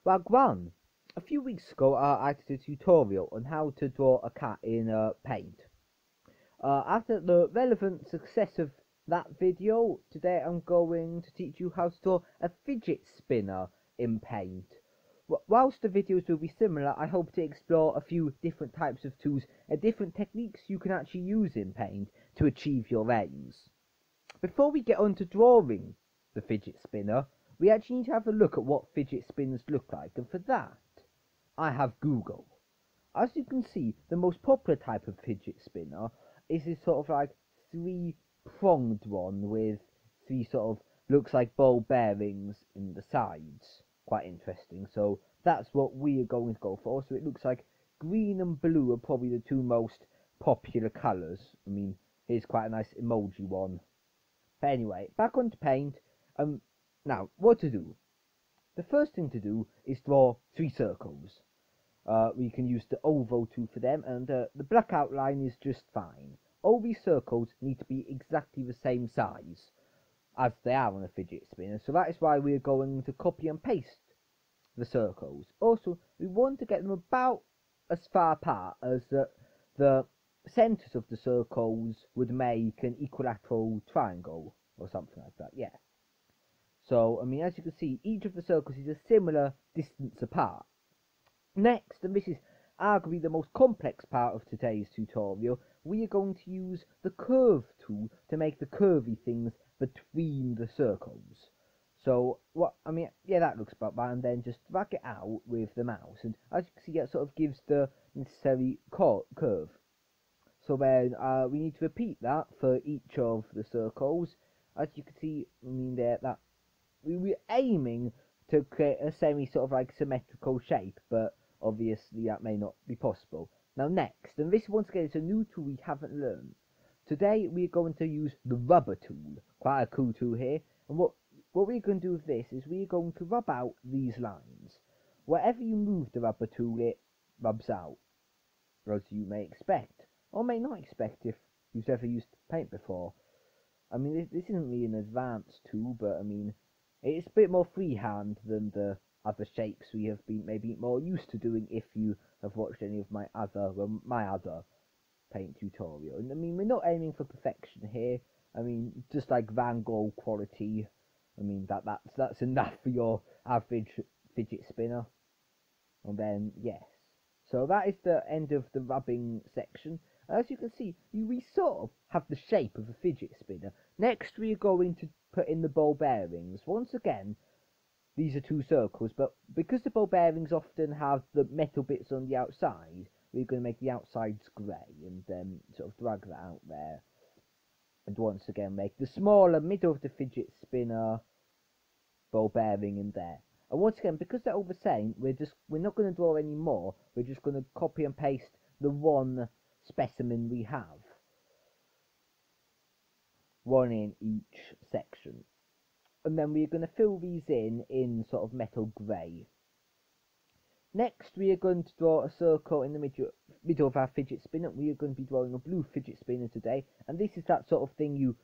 Wagwan. A few weeks ago I did a tutorial on how to draw a cat in paint. After the relevant success of that video, today I'm going to teach you how to draw a fidget spinner in paint. Whilst the videos will be similar, I hope to explore a few different types of tools and different techniques you can actually use in paint to achieve your aims. Before we get on to drawing the fidget spinner, we actually need to have a look at what fidget spinners look like, and for that I have Google. As you can see, the most popular type of fidget spinner is this sort of like three-pronged one with three sort of, looks like ball bearings in the sides. Quite interesting. So that's what we are going to go for. So it looks like green and blue are probably the two most popular colours. I mean, here's quite a nice emoji one. But anyway, back onto paint. Now, what to do? The first thing to do is draw three circles. We can use the oval tool for them, and the black outline is just fine. All these circles need to be exactly the same size as they are on a fidget spinner, so that is why we are going to copy and paste the circles. Also, we want to get them about as far apart as the centres of the circles would make an equilateral triangle, or something like that, yeah. So, I mean, as you can see, each of the circles is a similar distance apart. Next, and this is arguably the most complex part of today's tutorial, we are going to use the curve tool to make the curvy things between the circles. So, yeah, that looks about that, and then just drag it out with the mouse, and as you can see, it sort of gives the necessary curve. So then, we need to repeat that for each of the circles. As you can see, I mean, there, that we're aiming to create a sort of like symmetrical shape, but obviously that may not be possible. Now next, and this once again is a new tool we haven't learned. Today we're going to use the rubber tool, quite a cool tool here, and what we're going to do with this is we're going to rub out these lines. Wherever you move the rubber tool, it rubs out, as you may expect, or may not expect if you've ever used paint before. I mean, this isn't really an advanced tool, but I mean, it's a bit more freehand than the other shapes we have been maybe more used to doing if you have watched any of my other paint tutorial. And I mean, we're not aiming for perfection here. I mean, just like Van Gogh quality. I mean, that's enough for your average fidget spinner. And then, yes. So that is the end of the rubbing section. As you can see, we sort of have the shape of a fidget spinner. Next, we are going to put in the ball bearings. Once again, these are two circles, but because the ball bearings often have the metal bits on the outside, we're going to make the outsides grey, and then sort of drag that out there. And once again, make the smaller middle of the fidget spinner ball bearing in there. And once again, because they're all the same, we're not going to draw any more. We're just going to copy and paste the one specimen we have. One in each section. And then we're going to fill these in sort of metal grey. Next, we are going to draw a circle in the middle of our fidget spinner. We are going to be drawing a blue fidget spinner today, and this is that sort of thing you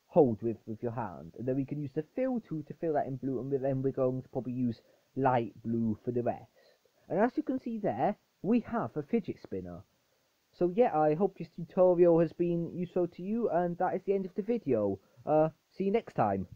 hold with your hand. And then we can use the fill tool to fill that in blue, and then we're going to probably use light blue for the rest. And as you can see there, we have a fidget spinner. So yeah, I hope this tutorial has been useful to you, and that is the end of the video. See you next time.